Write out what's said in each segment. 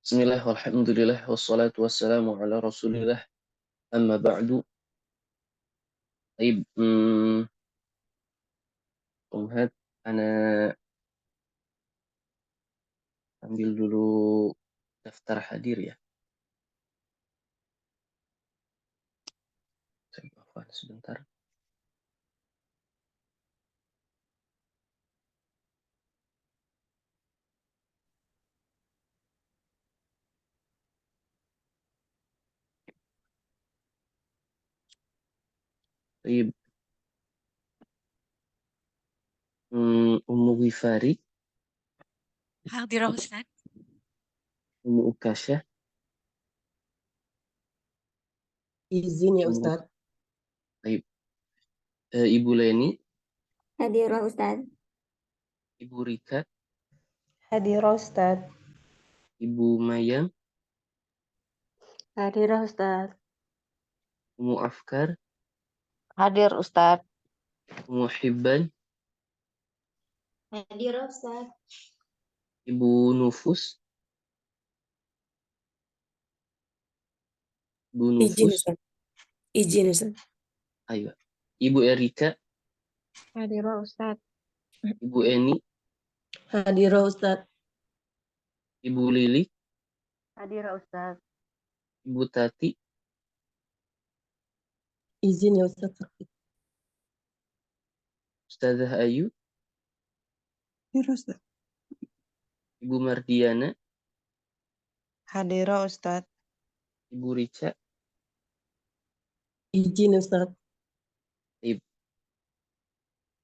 Bismillah, walhamdulillah, wassalatu wassalamu ala rasulillah, amma ba'du. Baik, Umhat, ana ambil dulu daftar hadir ya. Saya afwan sebentar. Baik, Ummu Ghifari, Hadirah Ustaz. Ummu Ukasyah, Izin ya Ummu, Ustadz. baik, Ibu Leni, Hadirah Ustaz. Ibu Rika, Hadirah Ustadz. Ibu Mayang, Hadirah Ustaz. Ummu Afkar, Hadir Ustadz. Ummu Hibban, Hadirah Ustaz. Ibu Nufus, Ibu Izin Nufus, Ustadz. Izin Ustadz. ayo, Ibu Erika, Hadirah Ustaz. Ibu Eni, Hadirah Ustadz. Ibu Lili, Hadirah Ustaz. Ibu Tati, Izin ya Ustadz. Ustazah Ayu, Hadirah Ustadz. Ibu Mardiana, Hadirah Ustadz. Ibu Rica. Izin Ustadz. Baik.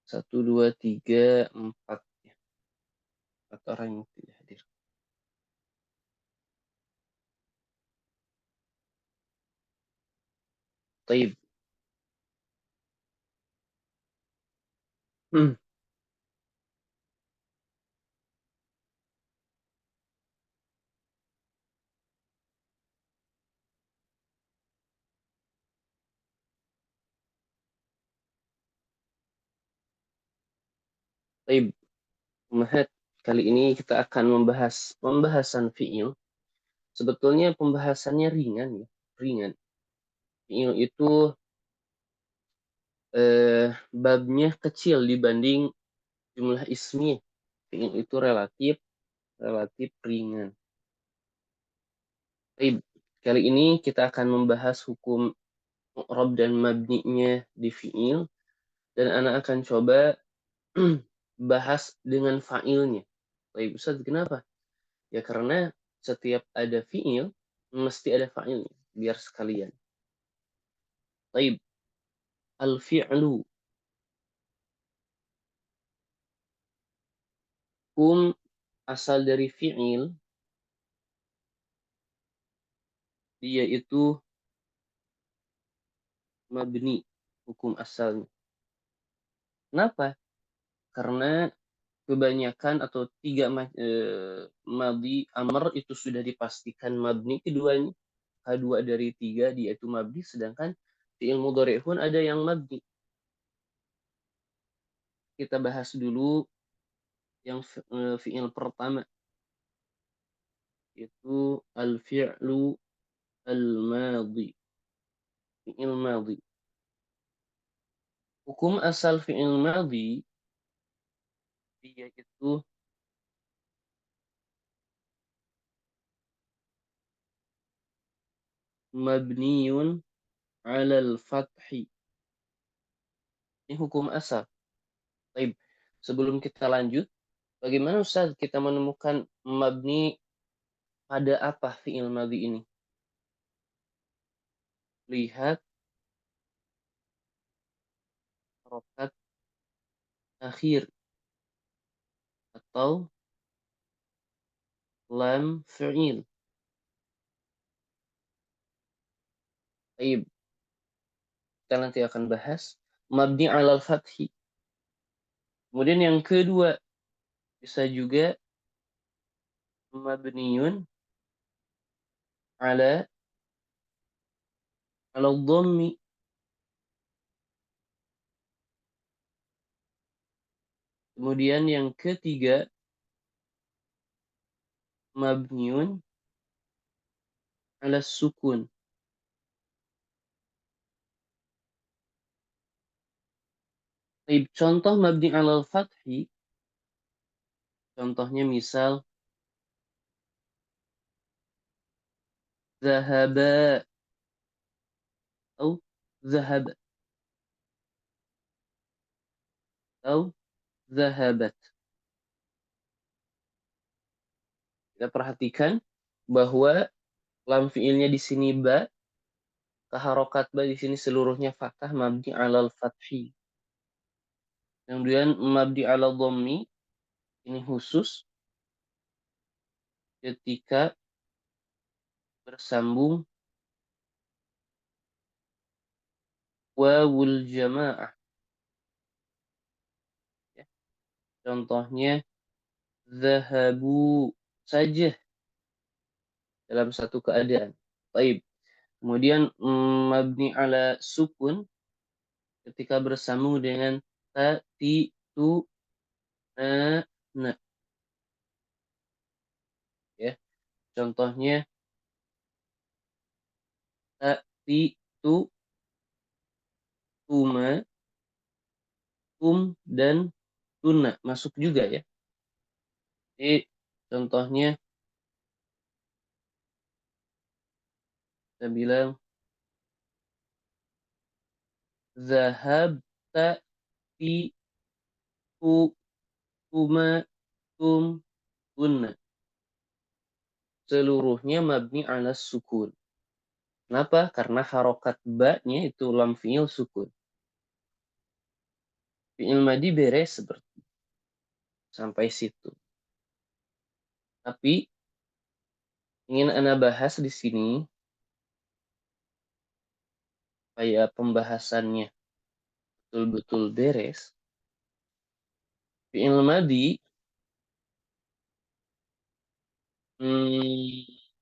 1, 2, 3, 4. Ya. 4 orang yang tidak hadir. Baik. Baik. Mahat, kali ini kita akan membahas pembahasan fi'il. Sebetulnya pembahasannya ringan ya, ringan. Fi'il itu babnya kecil dibanding jumlah ismi. Fi'il itu relatif ringan. Baik. Kali ini kita akan membahas hukum i'rab dan mabni'nya di fi'il, dan ana akan coba bahas dengan fa'ilnya. Baik, Ustaz, kenapa? Ya karena setiap ada fi'il, mesti ada fa'ilnya. Biar sekalian. Baik, al-fi'lu. Hukum asal dari fi'il, dia itu mabni. Hukum asalnya. Kenapa? Karena kebanyakan atau 3 madhi amr itu sudah dipastikan mabni keduanya. Kedua dari 3 dia itu mabni, sedangkan fi'il mudhari' pun ada yang mabni. Kita bahas dulu yang fi'il pertama, yaitu al-fi'lu al-madhi. Fi'il madhi. Hukum asal fi'il madhi, dia itu mabniun ala al-fathi. Ini hukum asal. Baik, sebelum kita lanjut, bagaimana Ustaz kita menemukan mabni pada apa fi'il madhi ini? Lihat harokat akhir atau lam fi'il. Baik, kita nanti akan bahas mabni ala al-fathi. Kemudian yang kedua, bisa juga mabniun ala dhammi. Kemudian yang ketiga, mabniun ala sukun. Baik, contoh mabni ala fathi, contohnya misal zahaba atau zahab atau zahabat. Kita perhatikan bahwa lam fiilnya di sini ba, harokat ba di sini seluruhnya fathah mabni alal fathi. Kemudian mabni ala dhammi ini khusus ketika bersambung wawul jamaah. Ya. Contohnya zahabu saja dalam satu keadaan. Baik. Kemudian mabni ala sukun ketika bersambung dengan ta, ti, tu, na. Ya. Contohnya ta, ti, tu, tuma, dan tuna masuk juga ya. Jadi contohnya kita bilang zahabta fi tu tuma tuna. Seluruhnya mabni ala sukun. Kenapa? Karena harokat ba-nya itu lam fi'il sukun. Fi'il madi beres seperti sampai situ. Tapi ingin Anda bahas di sini supaya pembahasannya betul-betul beres. Fi'il madi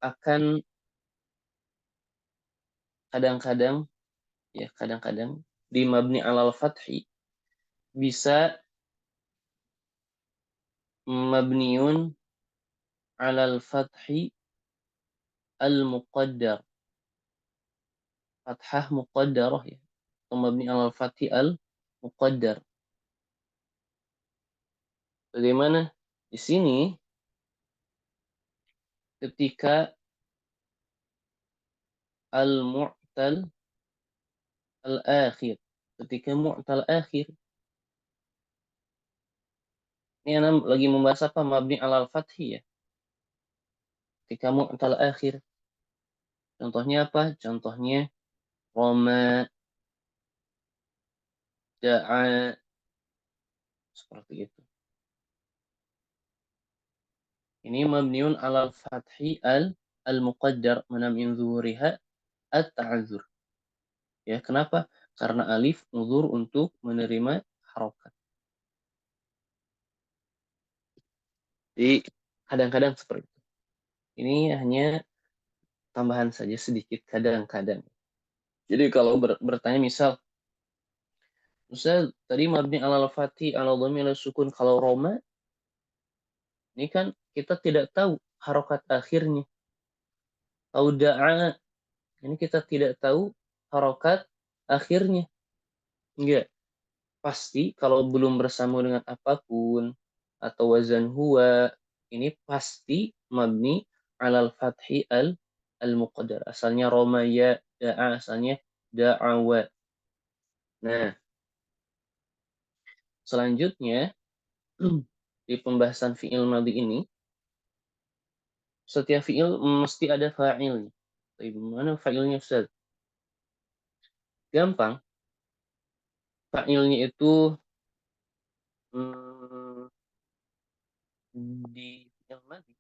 akan kadang-kadang di mabni alal fathi bisa mabniun alal fathi al-muqaddar. Fathah muqaddarah ya. Atau mabni alal fathi al-muqaddar. Bagaimana? Di sini ketika al-mu'tal al-akhir. Ketika mu'tal akhir. Ini Anda lagi membahas apa? Mabni alal fathi ya. Ketika mu'tal akhir. Contohnya apa? Contohnya Roma, da'a, seperti itu. Ini mabniun alal fathi al-muqaddar mana min zuhuriha at-ta'adzur. Ya, kenapa? Karena alif uzur untuk menerima harokat. Jadi kadang-kadang seperti itu. Ini hanya tambahan saja sedikit kadang-kadang. Jadi kalau bertanya misal tadi mabni alal fathi ala dhammi ala sukun, kalau Roma ini kan kita tidak tahu harokat akhirnya. Au da'a ini kita tidak tahu harokat akhirnya. Enggak. Pasti kalau belum bersambung dengan apapun atau wazan huwa ini pasti mabni alal fathi al-muqaddar. Asalnya Roma ya da'a, asalnya da'awa. Nah, selanjutnya di pembahasan fi'il madhi ini setiap fi'il mesti ada fa'ilnya. Mana fa'ilnya Ustaz? Gampang. Fa'ilnya itu di fi'il madhi.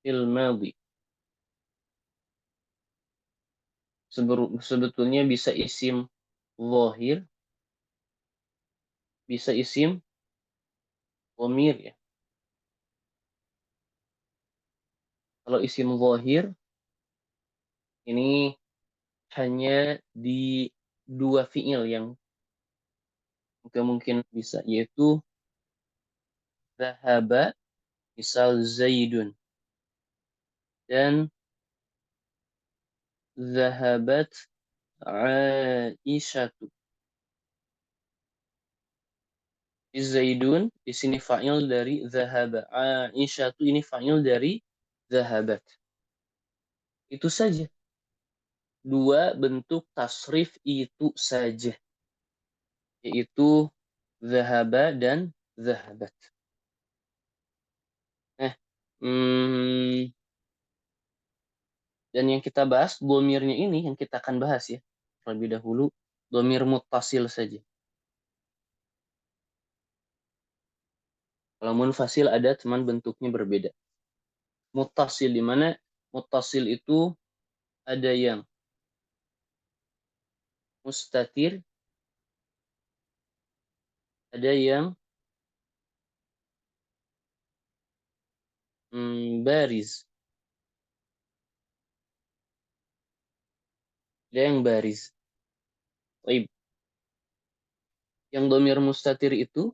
Fi'il madhi. Sebetulnya bisa isim zahir, bisa isim dhamir ya. Kalau isim zahir ini hanya di dua fi'il yang mungkin bisa, yaitu zahaba, misal Zaidun. dan zahabat Aisyatu. Zaidun di sini fa'il dari zahaba. Aisyatu ini fa'il dari zahabat. Itu saja. Dua bentuk tasrif itu saja. Yaitu zahaba dan zahabat. Dan yang kita bahas, domirnya ini yang kita akan bahas ya. Terlebih dahulu, domir muttasil saja. Kalau munfasil ada, cuman bentuknya berbeda. Muttasil, di mana muttasil itu ada yang mustatir, ada yang bariz. Ada yang bariz. Baik. Yang domir mustatir itu,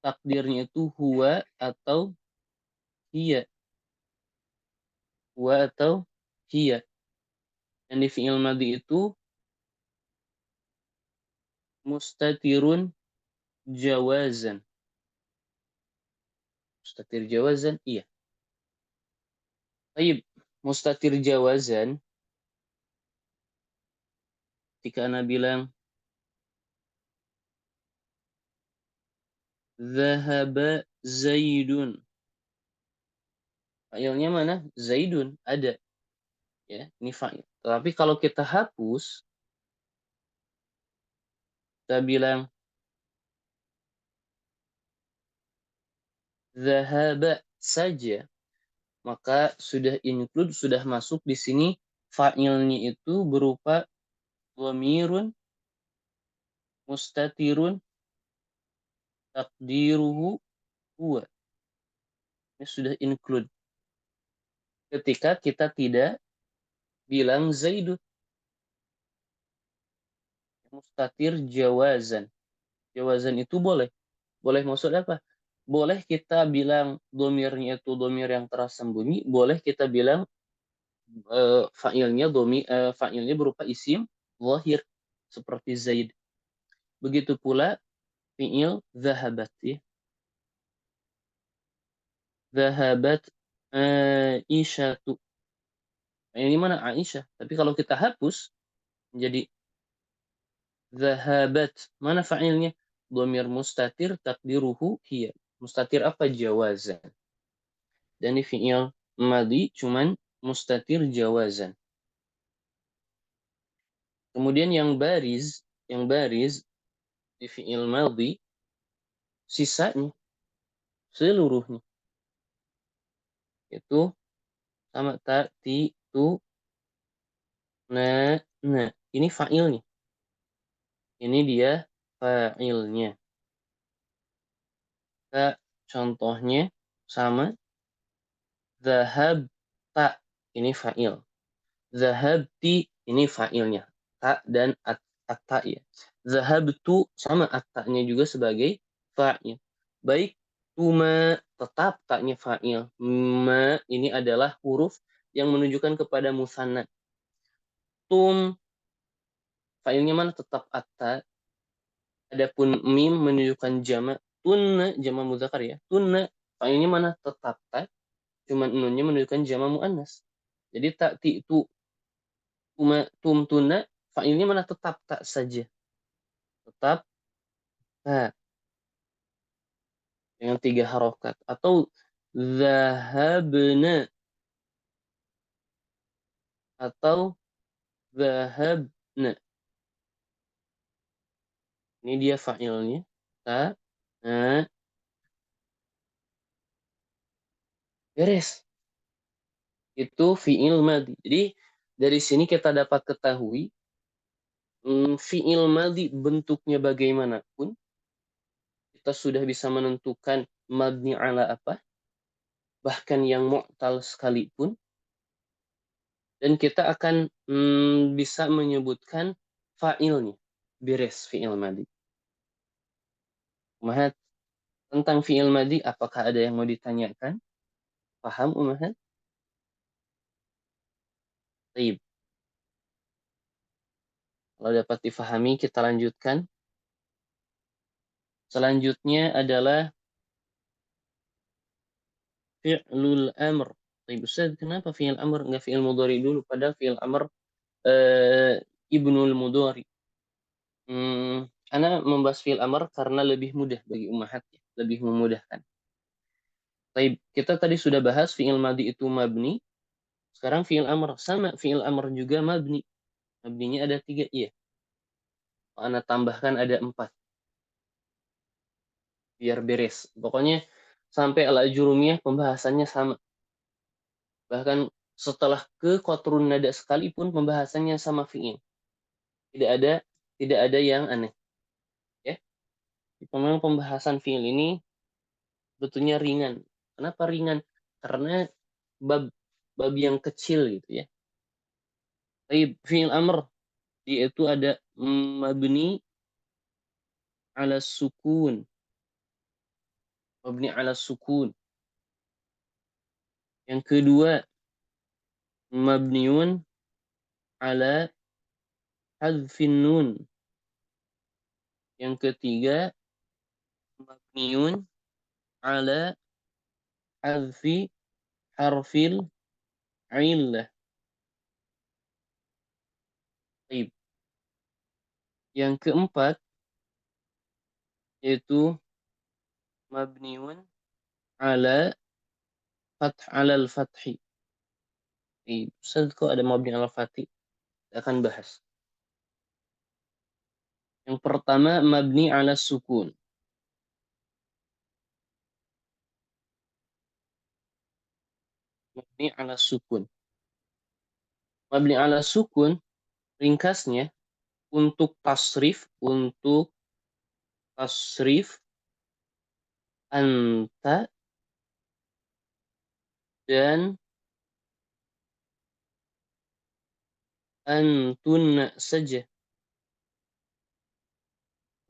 takdirnya itu huwa atau hiya. Huwa atau hiya. Yang di fi'il madhi itu mustatirun jawazan. Mustatir jawazan, iya. Baik, mustatir jawazan, ketika Ana bilang Zahaba Zaidun. Fa'ilnya mana? Zaidun. Ada. Ya, ini fa'il. Tapi kalau kita hapus, kita bilang Zahaba saja, maka sudah include, sudah masuk di sini fa'ilnya itu berupa dhamirun mustatirun takdiruhu huwa. Ini sudah include. Ketika kita tidak bilang Zaidun. Mustatir jawazan. Jawazan itu boleh. Boleh maksud apa? Boleh kita bilang domirnya itu domir yang tersembunyi. Boleh kita bilang fa'ilnya berupa isim zahir. Seperti Zaid. Begitu pula fi'il zahabat. Ya. Zahabat Aisyatu. Ini mana Aisyah? Tapi kalau kita hapus, menjadi zahabat. Mana fa'ilnya? Dhamir mustatir takdiruhu hiya. Mustatir apa? Jawazan. Dan di fi'il madhi cuman mustatir jawazan. Kemudian yang bariz di fi'il madhi sisanya seluruhnya itu sama ti tu na. Ini fa'ilnya. Ini dia fa'ilnya. Kita contohnya sama zahabta, ini fa'il. Zahabti, ini fa'ilnya. Ta dan at-ta ya. Zahabtu sama at-ta-nya juga sebagai fa'il. Baik, tuma tetap ta-nya fa'il. Ma ini adalah huruf yang menunjukkan kepada musanna. Tum fa'ilnya mana? Tetap at-ta. Adapun mim menunjukkan jama'. Tunna jama' mudzakkar ya. Tunna fa'ilnya mana? Tetap ta. Cuman nunnya menunjukkan jama' muannas. Jadi ta'ti itu tumtuna fa'ilnya mana? Tetap tak saja. Tetap tak. Dengan 3 harokat. Atau zahabna. Atau zahabna. Ini dia fa'ilnya. Ta. Na. Beres. Itu fi'il madhi. Jadi dari sini kita dapat ketahui fi'il madhi bentuknya bagaimanapun, kita sudah bisa menentukan madni ala apa, bahkan yang mu'tal sekalipun, dan kita akan bisa menyebutkan fa'ilnya. Beres fi'il madhi. Mahat tentang fi'il madhi, apakah ada yang mau ditanyakan? Paham Ummahat? Baik. Kalau dapat difahami, kita lanjutkan. Selanjutnya adalah fi'lul amr. Baik, Ustaz, kenapa fi'il amr nggak fi'il mudhari dulu? Padahal fi'il amr ibnul mudhari. Ana membahas fi'il amr karena lebih mudah bagi ummahat, ya. Lebih memudahkan. Baik, kita tadi sudah bahas fi'il madhi itu mabni. Sekarang fi'il amr. Sama, fi'il amr juga mabni. Mabninya ada 3, iya. Ana tambahkan ada 4. Biar beres. Pokoknya sampai al-ajurumiyah pembahasannya sama. Bahkan setelah ke qatrun nada sekalipun pembahasannya sama fi'il. Tidak ada yang aneh. Ya. Memang pembahasan fi'il ini betulnya ringan. Kenapa ringan? Karena bab yang kecil gitu ya. Tapi fi'il amr dia itu ada mabni ala sukun. Mabni ala sukun. Yang kedua, mabniun ala hadfin nun. Yang ketiga, mabniun ala hadfi harfil illah. Baik. Yang keempat, yaitu mabniun ala alal fathi. Ustaz, kok ada mabni ala fathi? Kita akan bahas. Yang pertama, mabni ala sukun. Mabni ala sukun. Mabni ala sukun, ringkasnya, untuk tasrif anta dan antun saja.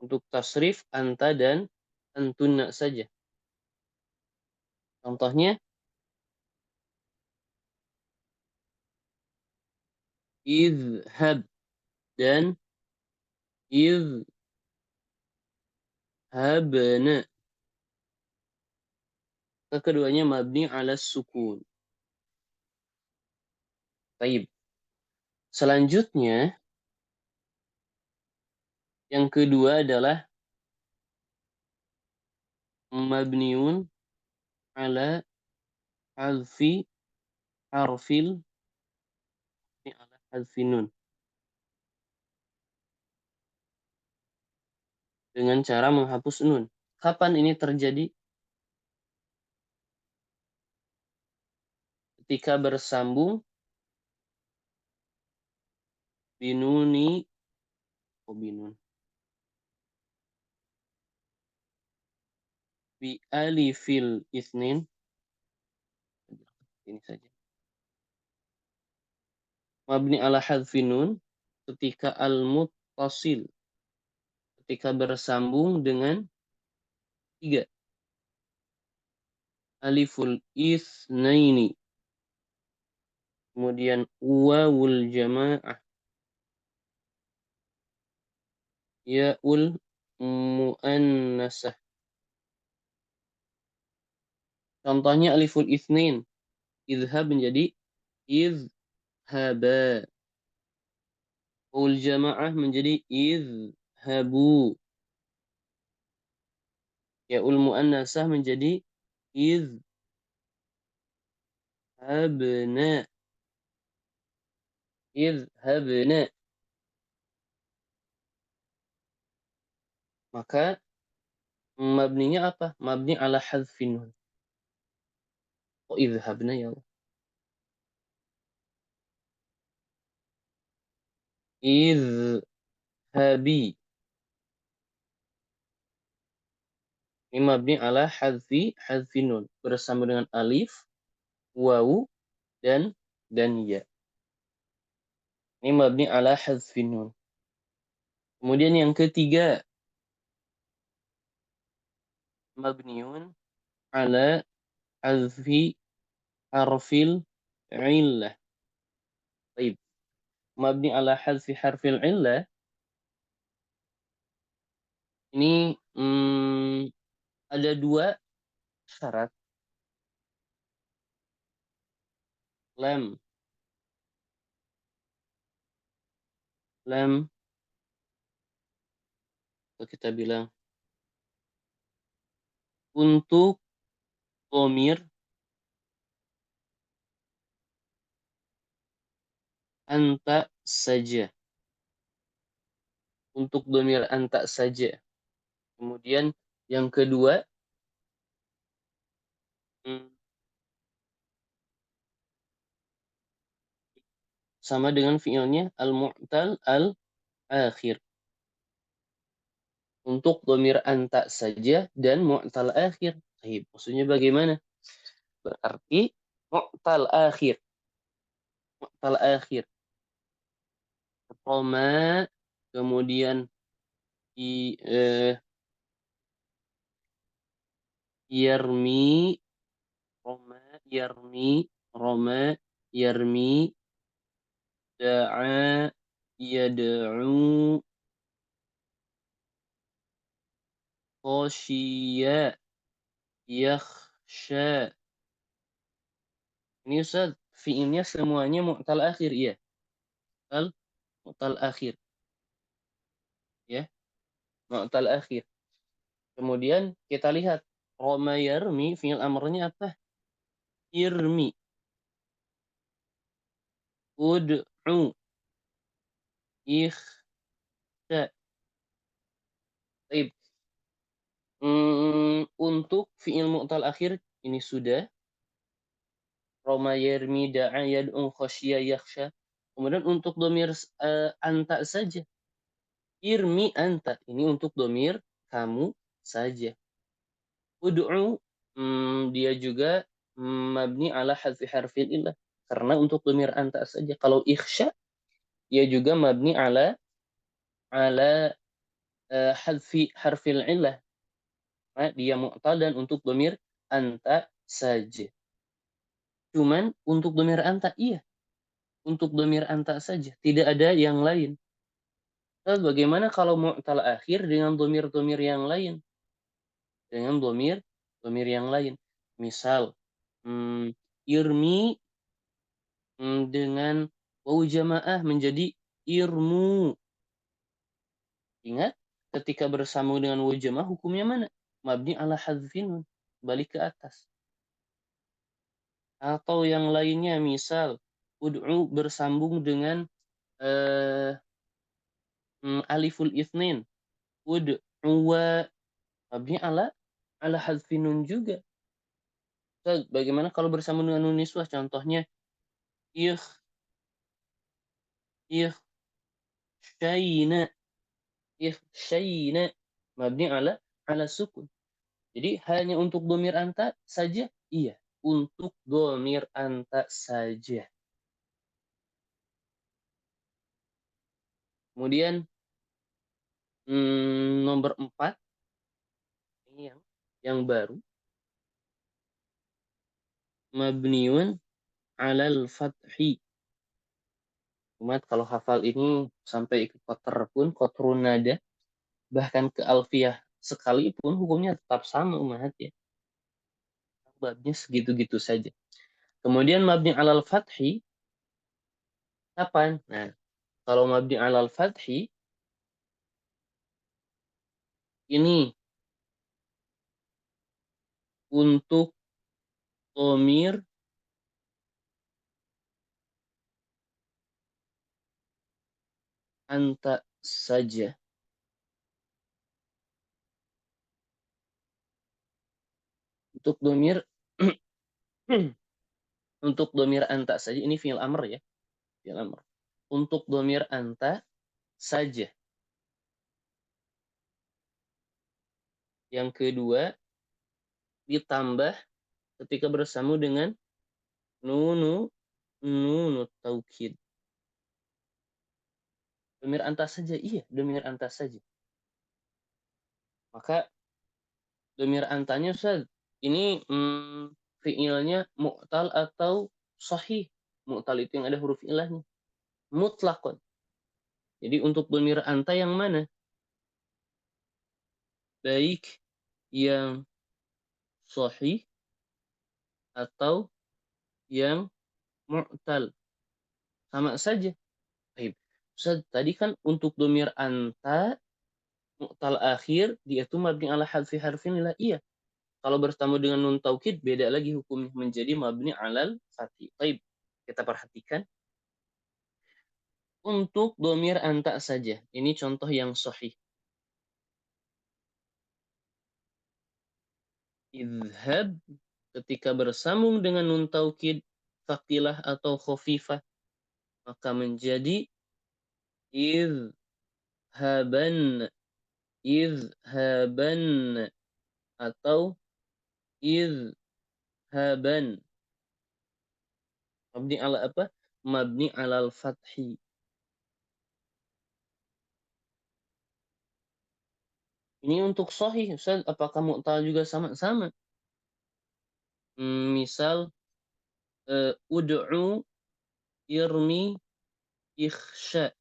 Untuk tasrif anta dan antun saja. Contohnya, idhab dan idhabna. Keduanya mabni ala sukun. Baik. Selanjutnya, yang kedua adalah mabniun ala hadfi harfil ala hadfi nun. Dengan cara menghapus nun. Kapan ini terjadi? Ketika bersambung binun bi alifil isnin. Ini saja. Mabni ala hadfi nun ketika al-muttasil, ketika bersambung dengan 3. Aliful isnaini. Kemudian wawul jamaah. Ya'ul muannasah. Contohnya aliful isnin. Idhab menjadi idhaba. Wawul jamaah menjadi idhabu. Ya'ul muannasah menjadi idhabna. Idhabna. Maka mabninya apa? Mabni ala hadfin nun. Oh, idhabna ya Allah. Idhabi. Ini mabni ala hadfin nun. Bersama dengan alif, wawu, dan ya. Ini mabni ala hadfin nun. Kemudian yang ketiga, mabniun ala hadfi harfil illah. Baik. Mabni ala hadfi harfil illah. Ini ada dua syarat. Lam atau kita bilang untuk dhamir anta saja. Untuk dhamir anta saja. Kemudian yang kedua sama dengan fiilnya al-mu'tal al-akhir. Untuk dhamir anta saja dan mu'tal akhir. Maksudnya bagaimana? Berarti mu'tal akhir. Mu'tal akhir. Roma, kemudian yarmi, Roma, yarmi, da'a, yad'u, khoshiya, yakhsha. Ini Ustaz, fiilnya semuanya mu'tal akhir, ya. Mu'tal akhir. Ya, mu'tal akhir. Kemudian kita lihat Roma yarmi, fiil amrnya apa? Irmi. Ud'u. Ikhsha. Baik. Untuk fiil mu'tal akhir ini sudah. Roma yarmi da'a yad'u khosyiya yakhsha. Kemudian untuk dhamir anta saja. Irmi anta. Ini untuk dhamir kamu saja. Ud'u dia juga mabni ala hadfi harfil illah. Karena untuk dhamir anta saja. Kalau ikhsha dia juga mabni ala hadfi harfil illah. Nah, dia mu'tal dan untuk dhamir anta saja. Cuman untuk dhamir anta iya. Untuk dhamir anta saja, tidak ada yang lain. Lalu bagaimana kalau mu'tal akhir dengan dhamir-dhamir yang lain? Dengan dhamir yang lain. Misal irmi dengan waw jamaah menjadi irmu. Ingat, ketika bersama dengan waw jamaah hukumnya mana? Mabni ala hadzfin, balik ke atas. Atau yang lainnya, misal ud'u bersambung dengan aliful itsnin. Ud'uwa mabni ala hadzfin nun juga. So, bagaimana kalau bersambung dengan nun niswah? Contohnya ikhshayna mabni ala sukun. Jadi hanya untuk dhamir anta saja? Iya, untuk dhamir anta saja. Kemudian nomor 4 ini yang baru, mabniun alal fathi. Umat kalau hafal ini sampai ikut kotor pun, kotrun nada, bahkan ke alfiyah sekalipun hukumnya tetap sama umat ya. Babnya segitu-gitu saja. Kemudian mabni alal fathi kapan? Nah, kalau mabni alal fathi ini untuk dhamir anta saja. Untuk dhamir untuk dhamir anta saja, ini fi'il amr ya. Fi'il amr. Untuk dhamir anta saja. Yang kedua ditambah ketika bersama dengan nunu taukid. Dhamir anta saja, iya, dhamir anta saja. Maka dhamir antanya Ustaz, ini fiilnya mu'tal atau sahih. Mu'tal itu yang ada huruf ilahnya. Mutlaqan. Jadi untuk dhamir anta yang mana? Baik yang sahih atau yang mu'tal. Sama saja. Baik. Ustaz, tadi kan untuk dhamir anta mu'tal akhir dia itu mabni ala hadfi harfin la, iya. Kalau bertemu dengan nun taukid beda lagi hukumnya, menjadi mabni alal fathi. Baik. Kita perhatikan untuk dhamir anta saja. Ini contoh yang sahih. Idhab ketika bersambung dengan nun taukid faqilah atau khafifah maka menjadi idhaban, idhaban atau idhaban. Mabni ala apa? Mabni alal fathi. Ini untuk sahih, Ustaz. Apakah mu'tal juga sama-sama? Misal, ud'u, irmi, ikhsha.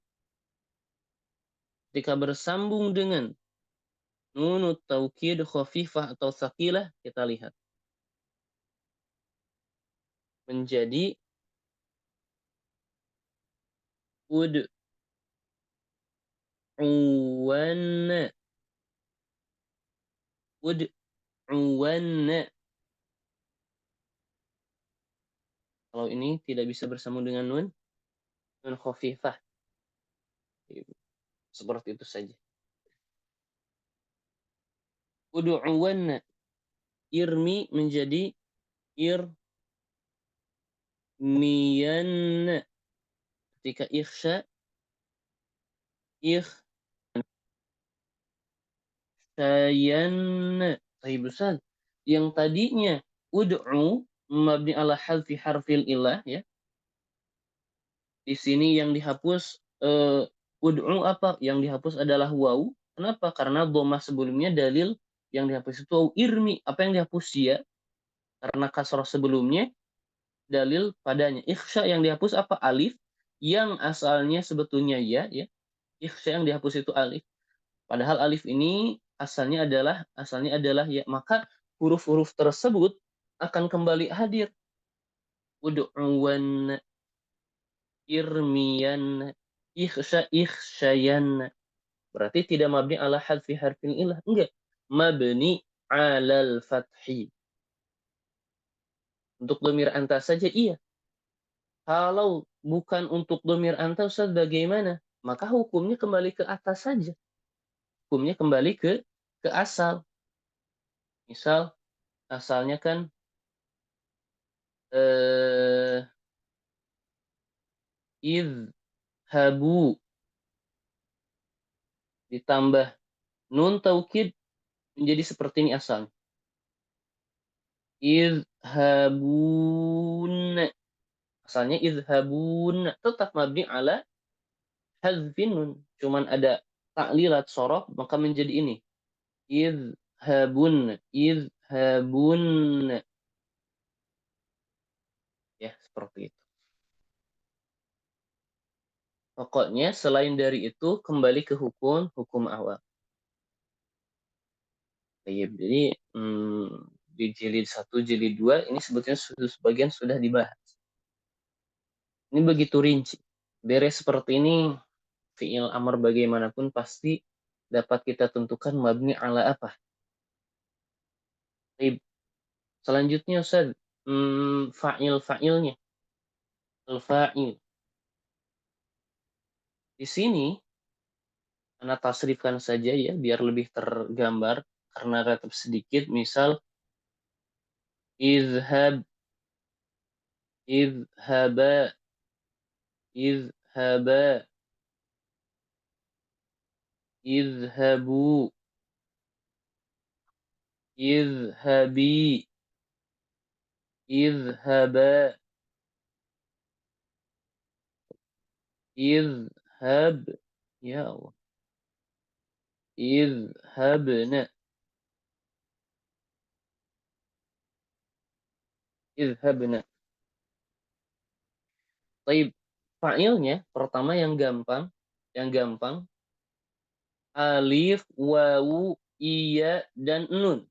Ketika bersambung dengan nunut taukid khafifah atau sakilah, kita lihat. Menjadi ud'uwan. Ud'uwan. Kalau ini tidak bisa bersambung dengan nun khafifah. Seperti itu saja. Ud'uwan. Irmi menjadi irmiyan. Ketika ikhsha, ikhshayan. Baik, Ustaz. Yang tadinya ud'u mabni ala hadfi harfil ilah, ya. Di sini yang dihapus ud'u apa? Yang dihapus adalah waw. Kenapa? Karena dhammah sebelumnya dalil yang dihapus itu irmi. Apa yang dihapus ya? Karena kasrah sebelumnya dalil padanya. Ikhsha yang dihapus apa? Alif. Yang asalnya sebetulnya ya. Ikhsha yang dihapus itu alif. Padahal alif ini asalnya adalah ya. Maka huruf-huruf tersebut akan kembali hadir. Ud'uwan, irmiyan, ikhshayan. Berarti tidak mabni ala hadfi harfin ilah. Enggak. Mabni alal fathi. Untuk dhamir anta saja iya. Kalau bukan untuk dhamir anta, Ustaz, bagaimana? Maka hukumnya kembali ke atas saja. Hukumnya kembali ke asal. Misal asalnya kan idhabu ditambah nun taukid menjadi seperti ini asalnya. Idhabun. Asalnya idhabun. Tetap mabni ala hadfin nun. Cuman ada ta'lilat sorof maka menjadi ini. Idhabun. Idhabun. Ya, seperti itu. Pokoknya selain dari itu kembali ke hukum awal. Jadi di jilid 1, jilid 2 ini sebetulnya sebagian sudah dibahas. Ini begitu rinci. Beres seperti ini, fi'il amr bagaimanapun pasti dapat kita tentukan mabni ala apa. Selanjutnya Ustaz, fa'ilnya. Al-fa'il. Di sini Anda tasrifkan saja ya biar lebih tergambar karena ratib sedikit. Misal izhab, izhaba, izhaba, izhabu, izhabi, izhaba, izhab, ya Allah, izhabna. idhabna. Taib, fa'ilnya pertama yang gampang, alif, wawu, iya, dan nun.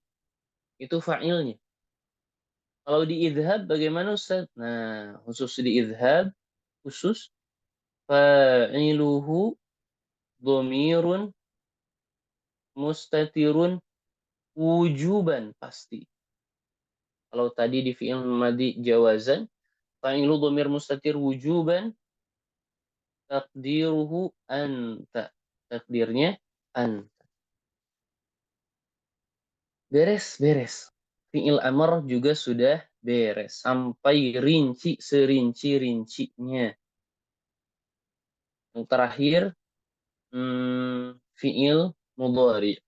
Itu fa'ilnya. Kalau di idhab bagaimana Ustaz? Nah, khusus di idhab, fa'iluhu dhamirun mustatirun wujuban, pasti. Kalau tadi di fi'il madhi jawazan, fa'ilu dhamir mustatir wujuban, takdiruhu anta. Takdirnya anta. Beres. Fi'il amr juga sudah beres. Sampai rinci serinci-rincinya. Yang terakhir, fi'il mudhari.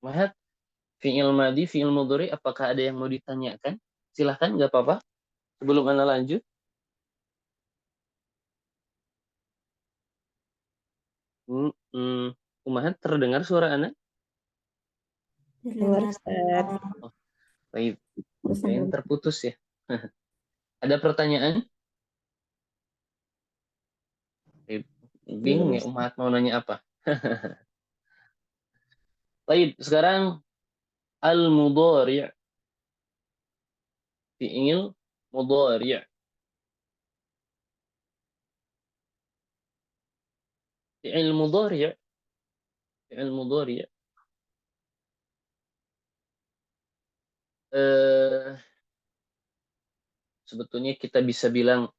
Mahat, fi'il madhi, fi'il mudhari, apakah ada yang mau ditanyakan? Silahkan, nggak apa-apa. Sebelum Anda lanjut. Umahat, terdengar suara Anda? Dengar, Ustaz. Oh, baik. Yang terputus ya. Ada pertanyaan? Bingung ya Umahat mau nanya apa. Baik, sekarang al-mudhari'. Fi'il mudhari'. Fi'il mudhari'. Fi'il mudhari'. Sebetulnya kita bisa bilang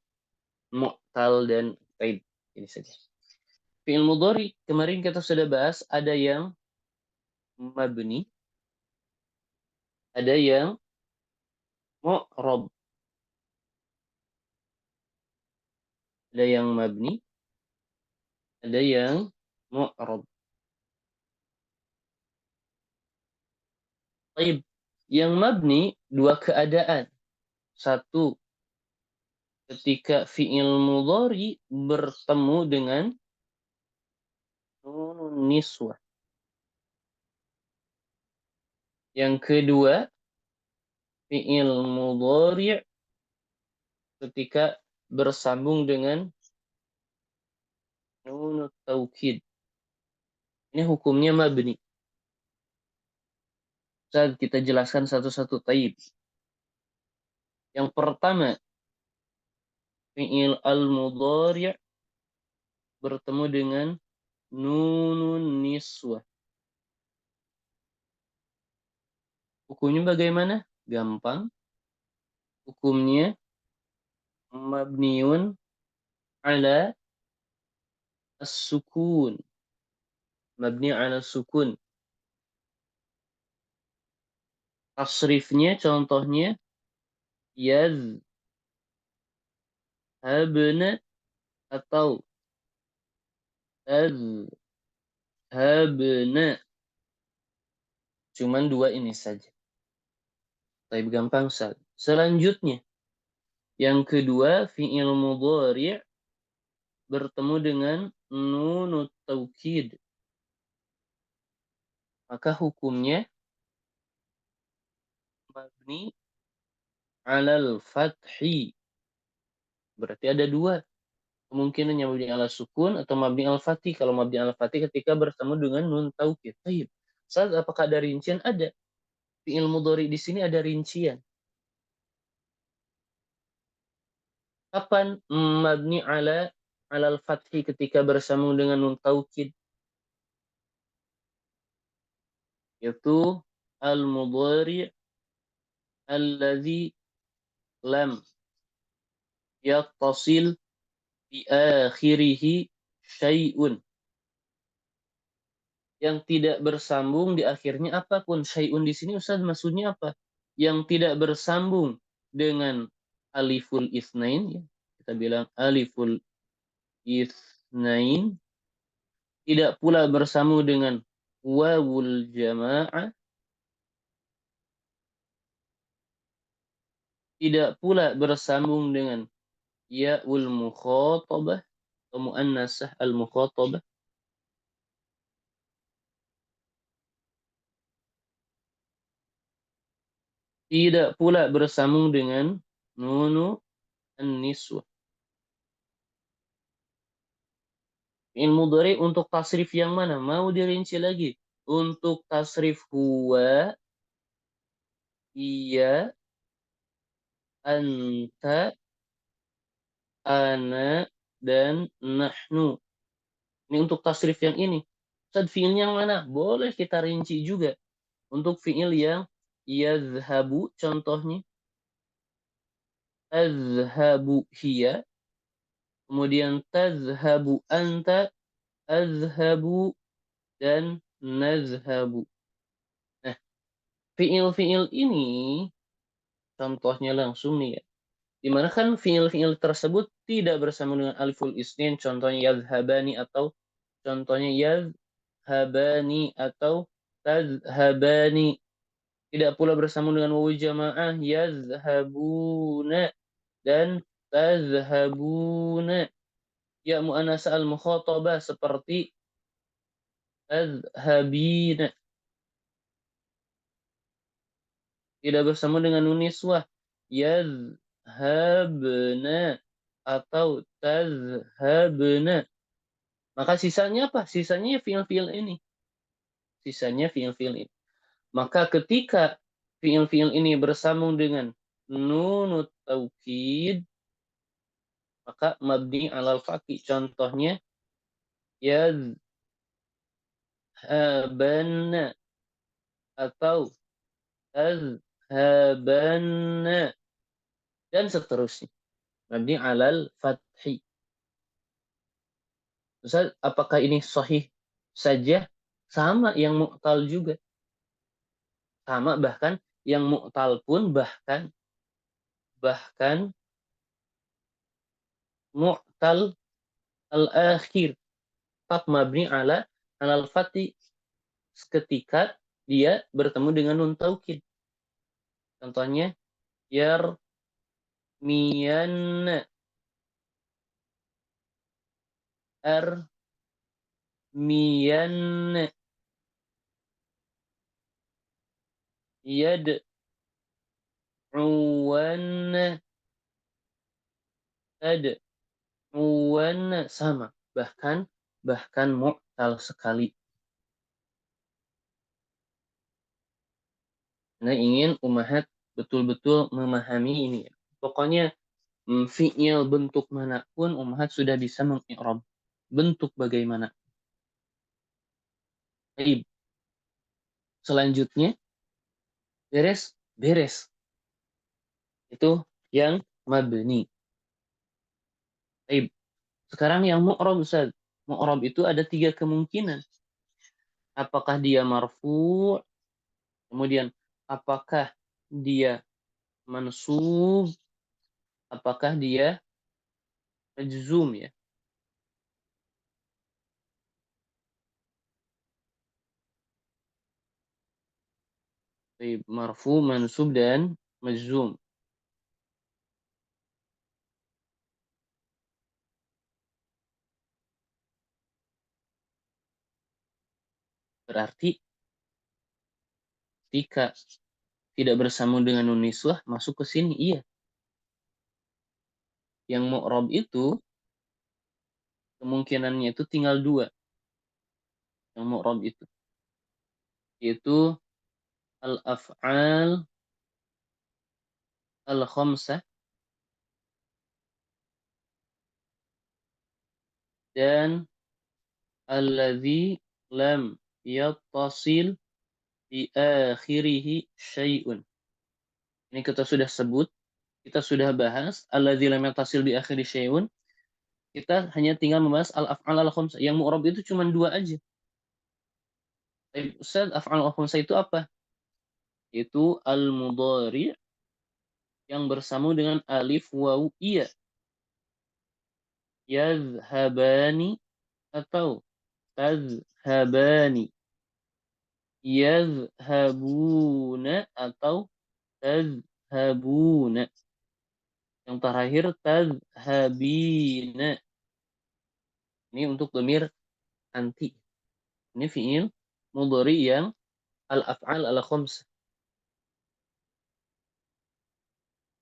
mu'tal dan taib. Ini saja. Fi'il mudhari' kemarin kita sudah bahas, ada yang mabni, ada yang mu'rab. Ada yang mabni, ada yang mu'rab. Taib. Yang mabni dua keadaan. Satu, ketika fi'il mudhari bertemu dengan nun niswah. Yang kedua, fi'il mudhari ketika bersambung dengan nun taukid. Ini hukumnya mabni. Saat kita jelaskan satu-satu. Taib. Yang pertama, fi'il al-mudhari' bertemu dengan nunun niswah. Hukumnya bagaimana? Gampang. Hukumnya mabniun ala as-sukun. Mabni ala sukun. Tasrifnya contohnya yazhabna atau tazhabna. Cuman dua ini saja. Tapi gampang, Ustaz. Selanjutnya, yang kedua, fi'il mudhari' bertemu dengan nunut taukid. Maka hukumnya mabni alal fathi. Berarti ada dua. Kemungkinannya mabni ala sukun atau mabni al fathi. Kalau mabni al fathi ketika bertemu dengan nun taukid. Baik. Ustaz, apakah ada rincian? Ada. Fi'il mudhari di sini ada rincian. Kapan mabni alal fathi ketika bersambung dengan nun taukid? Yaitu al-mudhari' alladhi lam yattasil bi akhirihi syai'un. Yang tidak bersambung di akhirnya apapun. Syai'un di sini Ustaz maksudnya apa? Yang tidak bersambung dengan aliful itsnain, ya. Kita bilang aliful itsnain, tidak pula bersambung dengan wawul jama'ah, tidak pula bersambung dengan ya'ul mukhatabah atau muannasah al-mukhatabah. Tidak pula bersambung dengan nunu an-niswah. Fi'il mudhari untuk tasrif yang mana? Mau dirinci lagi? Untuk tasrif huwa, iya, anta, ana, dan nahnu. Ini untuk tasrif yang ini. Ustaz, fi'il yang mana? Boleh kita rinci juga. Untuk fi'il yang yazhabu, contohnya. Azhabu hiya. Kemudian tazhabu anta, azhabu, dan nazhabu. Nah, fi'il-fi'il ini, contohnya langsung nih ya. Dimana kan fi'il-fi'il tersebut tidak bersama dengan aliful isnin, contohnya yazhabani atau contohnya yazhabani atau tazhabani. Tidak pula bersama dengan wawu jamaah yazhabuna dan tazhabuna. Ya mu'anasa al-mukhatabah seperti tazhabina. Tidak bersama dengan nun niswah yazhabna atau tazhabna. Maka sisanya apa? Sisanya fi'il-fi'il ini. Sisanya fi'il-fi'il ini. Maka ketika fi'il-fi'il ini bersambung dengan nunut taukid, maka mabni alal fathi. Contohnya yazhabanna atau tazhabanna dan seterusnya. Mabni alal fathi. Ustaz, apakah ini sahih saja? Sama yang mu'tal juga. Sama, bahkan yang mu'tal pun bahkan mu'tal al-akhir tetap mabni alal fathi ketika dia bertemu dengan nun taukid. Contohnya yarmiyanna, armiyanna, yad'uwanna, tad'uwanna, sama, bahkan mu'tal sekali. Nah, ingin ummahat betul-betul memahami ini ya. Pokoknya fi'il bentuk manapun ummahat sudah bisa mengi'rab bentuk bagaimana. Baik. Selanjutnya beres. Itu yang mabni. Baik. Sekarang yang mu'rab, Ustaz. Mu'rab itu ada 3 kemungkinan. Apakah dia marfu', kemudian apakah dia mansub, apakah dia majzum ya. Baik, marfu', mansub, dan majzum. Berarti ketika tidak bersambung dengan nun niswah masuk ke sini, iya. Yang mu'rab itu kemungkinannya itu tinggal 2. Yang mu'rab itu yaitu al-af'al al-khamsah dan alladzi lam yattasil di akhirih syai'un. Ini kita sudah sebut, kita sudah bahas alladzi lam yattasil di akhirih syai'un. Kita hanya tinggal membahas al-af'al al-khamsah. Yang mu'rab itu cuma 2 aja. Ustaz, af'al al-khamsah itu apa? Itu al-mudhari' yang bersambung dengan alif wawu iya. Yazhabani atau tazhabani. Yazhabuna atau tazhabuna. Yang terakhir tazhabina. Ini untuk dhamir anti. Ini fi'il mudhari yang al-af'al al-khamsah.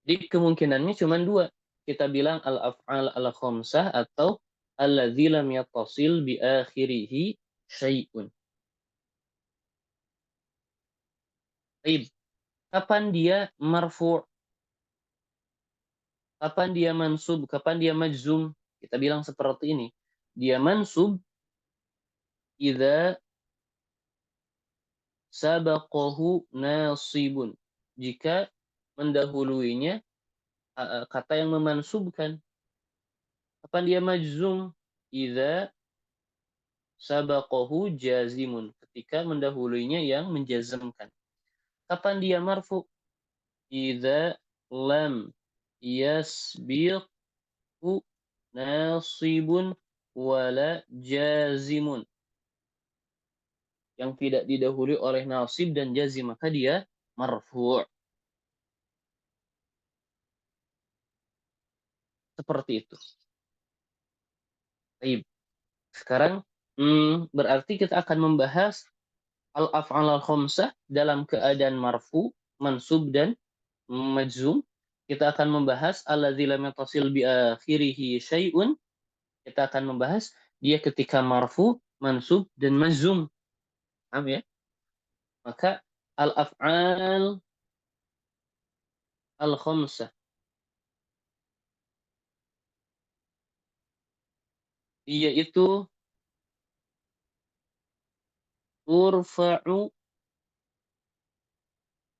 Jadi kemungkinannya cuma dua. Kita bilang al-af'al al-khamsah atau alladzi lam yattasil bi akhirih syai'un. Baik. Kapan dia marfu'? Kapan dia mansub? Kapan dia majzum? Kita bilang seperti ini. Dia mansub idza sabaqahu nasibun. Jika mendahuluinya kata yang memansubkan. Kapan dia majzum? Idza sabaqahu jazimun. Ketika mendahuluinya yang menjazmkan. Kapan dia marfu? Idza lam yasbiqhu nasibun wala jazimun. Yang tidak didahului oleh nasib dan jazim, maka dia marfu'. Seperti itu. Baik. Sekarang berarti kita akan membahas al-af'al al-khamsah dalam keadaan marfu, mansub dan majzum. Kita akan membahas alladzi lam yattasil bi akhirih syai'un. Kita akan membahas dia ketika marfu, mansub dan majzum. Paham ya? Maka al-af'al al-khamsah yaitu turfa'u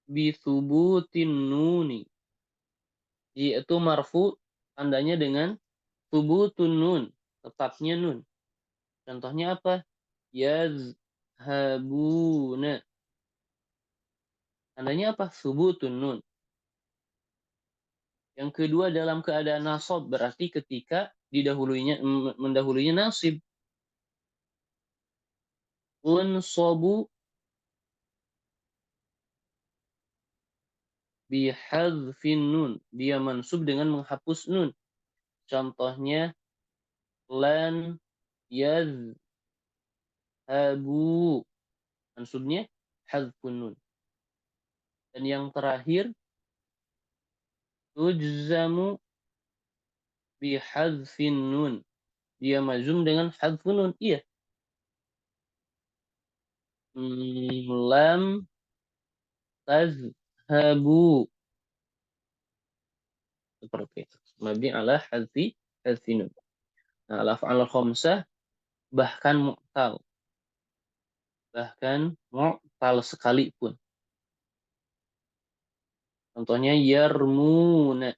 bi thubutin nuni. Yaitu marfu tandanya dengan thubutun nun, tetapnya nun. Contohnya apa? Yazhabuna. Tandanya apa? Thubutun nun. Yang kedua dalam keadaan nasab, berarti ketika mendahulunya nasib. Unsabu bihadzfin nun. Dia mansub dengan menghapus nun. Contohnya lan yazhabu. Mansubnya hadzfun nun. Dan yang terakhir tujzamu bihadzfin nun. Dia majzum dengan hadzfun nun. Iya. Lam tazhabu. Seperti itu. Mabni ala hadfi nun. Nah, al-af'al khamsah bahkan mu'tal. Bahkan mu'tal sekalipun. Contohnya yarmuna.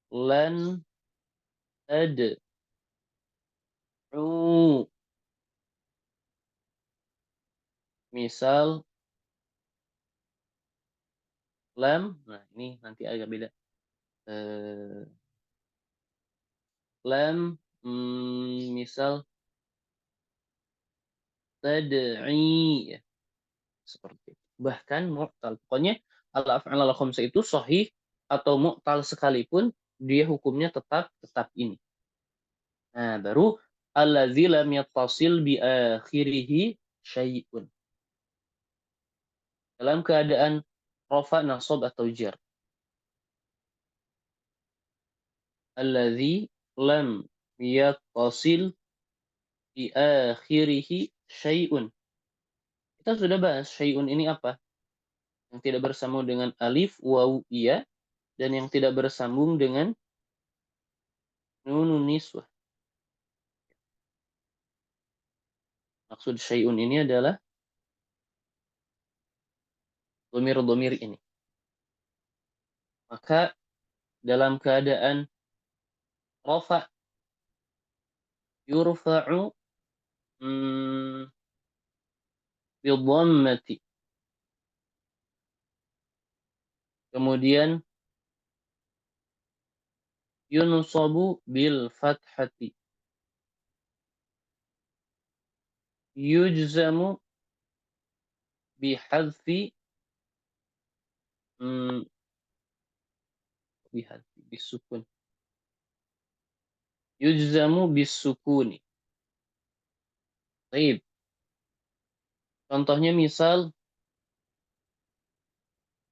Lan tad'u. Misal lam, nah ini nanti agak beda. Lam, misal tad'i, ya. Seperti itu. Bahkan mu'tal. Pokoknya al-af'al al-khamsah itu sahih atau mu'tal sekalipun dia hukumnya tetap ini. Nah, baru alladzi lam yattasil bi akhirih syai'un. Dalam keadaan rafa, nasab atau jar. Alladzi lam yattasil bi akhirih syai'un. Kita sudah bahas syai'un ini apa? Yang tidak bersambung dengan alif, waw, iya, dan yang tidak bersambung dengan nunun niswah. Maksud syai'un ini adalah dhamir-dhamir ini. Maka dalam keadaan rafa yurfa'u bidhammati. Kemudian yunsabu bil fathati. Yujzamu bihadfi bisukun. Yujzamu bisukuni. Baik. Contohnya misal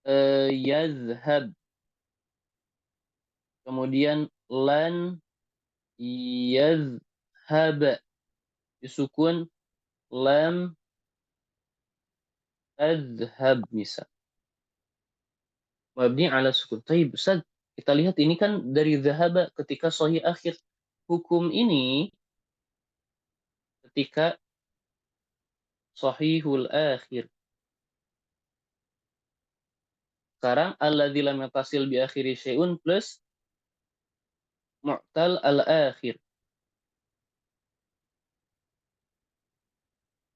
Yazhab. Kemudian lan yazhab. Disukun lam azhab misal. Mabni ala sukun. Taib, Ustaz. Kita lihat ini kan dari zahaba ketika sahih akhir. Hukum ini ketika sahihul akhir. Sekarang alladzi lam yatasil bi akhiri syai'un plus mu'tal al-akhir.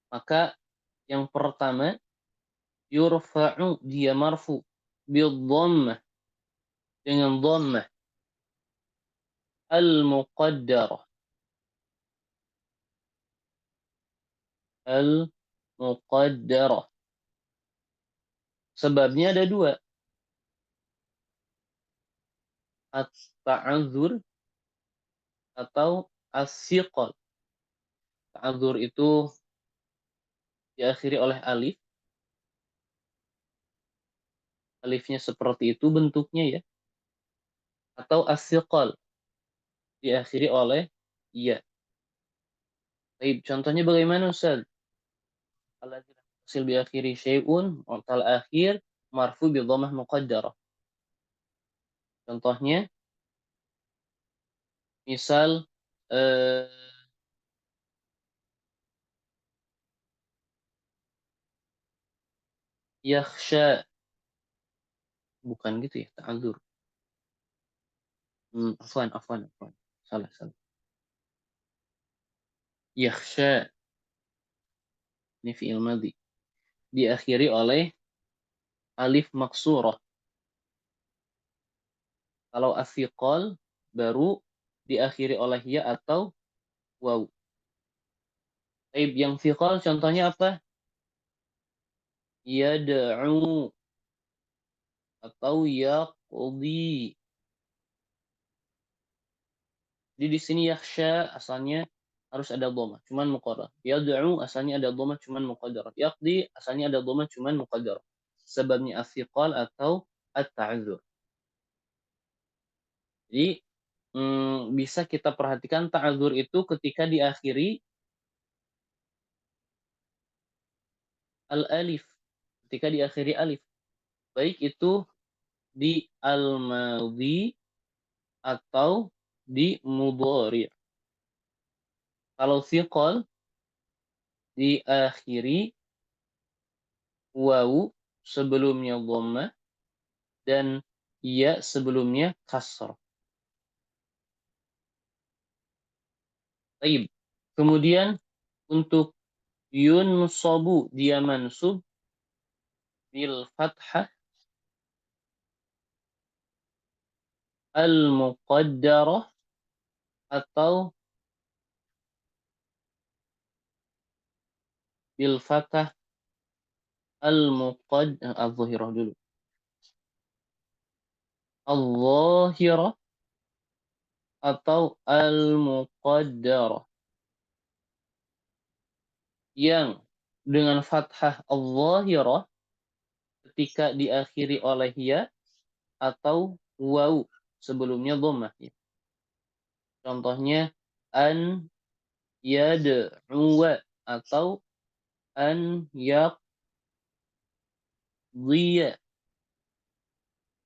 Maka yang pertama yurfa'u, dia marfu bil dhammah, dengan dhammah al-muqaddarah. Al-muqaddarah. Sebabnya ada dua. At-ta'adzur atau as-siqal. Ta'adzur itu diakhiri oleh alif. Alifnya seperti itu bentuknya ya. Atau as-siqal diakhiri oleh ya. Baik, contohnya bagaimana Ustaz? Alladzi lam yasil bi akhiri syai'un mu'tal akhir marfu bi dhammah muqaddarah. Contohnya misal yakhsha, bukan gitu ya, ta'adzur. Afwan. Salah. Yakhsha ini fi'il madhi. Diakhiri oleh alif maksurah. Kalau as-siqal baru diakhiri oleh ya atau waw. Taib, yang siqal contohnya apa? Yad'u atau yaqdi. Jadi di sini yakhsha asalnya harus ada dhamma, cuman muqaddarah. Yad'u asalnya ada dhamma, cuman muqaddarah. Yaqdi asalnya ada dhamma, cuman muqaddarah. Sebabnya as-siqal atau at-ta'adzur. Jadi bisa kita perhatikan ta'adzur itu ketika diakhiri al-alif, ketika diakhiri alif. Baik itu di al-madhi atau di mudhari'. Kalau siqal diakhiri wawu sebelumnya dhammah dan ya sebelumnya kasrah. Baik. Kemudian untuk yunsabu, dia mansub bil fathah al-muqaddarah atau bil fathah al-dhahirah dulu. Al-dhahirah atau al-muqaddarah. Yang dengan fathah al-dhahirah ketika diakhiri oleh ya atau waw sebelumnya dhammah. Contohnya an yad'uwa atau an yaqdiya.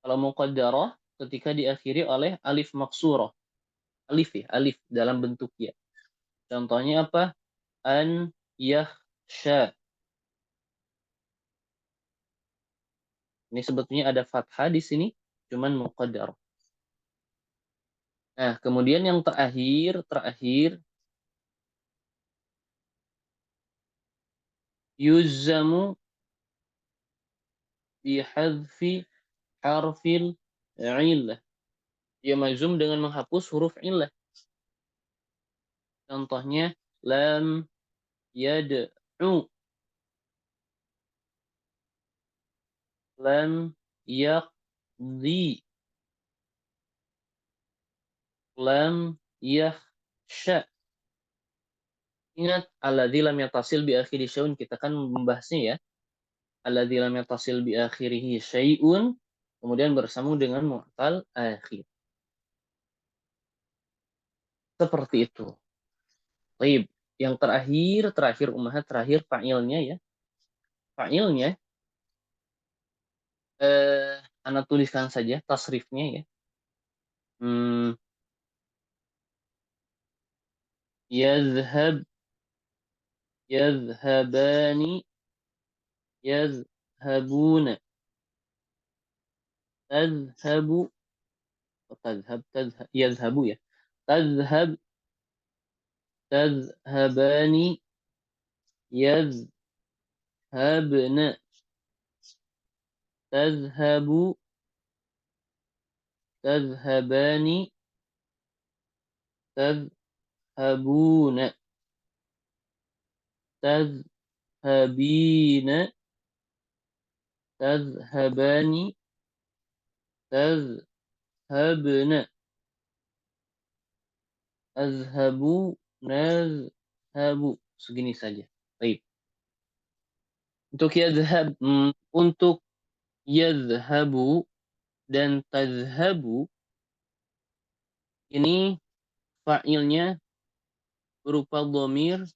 Kalau muqaddarah ketika diakhiri oleh alif maksurah. Alif ya, alif dalam bentuk ya. Contohnya apa? An yakhsha. Ini sebetulnya ada fathah di sini, cuman muqaddarah. Nah, kemudian yang terakhir yuzzamu bihadfi harfil illah. Dia mazum dengan menghapus huruf illah. Contohnya lam yad'u, lam yaqdi, lam yakhsha. Ingat alladzi lam yatasil bi akhiri syai'un, kita kan membahasnya ya. alladzi lam yattasil bi akhirih syai'un, kemudian bersambung dengan mu'tal akhir. Seperti itu. Baik, yang terakhir ummahat, terakhir fa'ilnya ya. Fa'ilnya ana tuliskan saja tasrifnya ya. Yazhab, yazhabani, yazhabuna, tazhabu, yazhabu ya. Tazhab, tazhabani, yazhabna, tazhabu, tazhabani, tazhabuna, tazhabina, tazhabani, tazhabna, azhabu, nazhabu. Segini saja. Baik. Untuk yazhab, untuk yazhabu dan tazhabu ini fa'ilnya berupa dhamir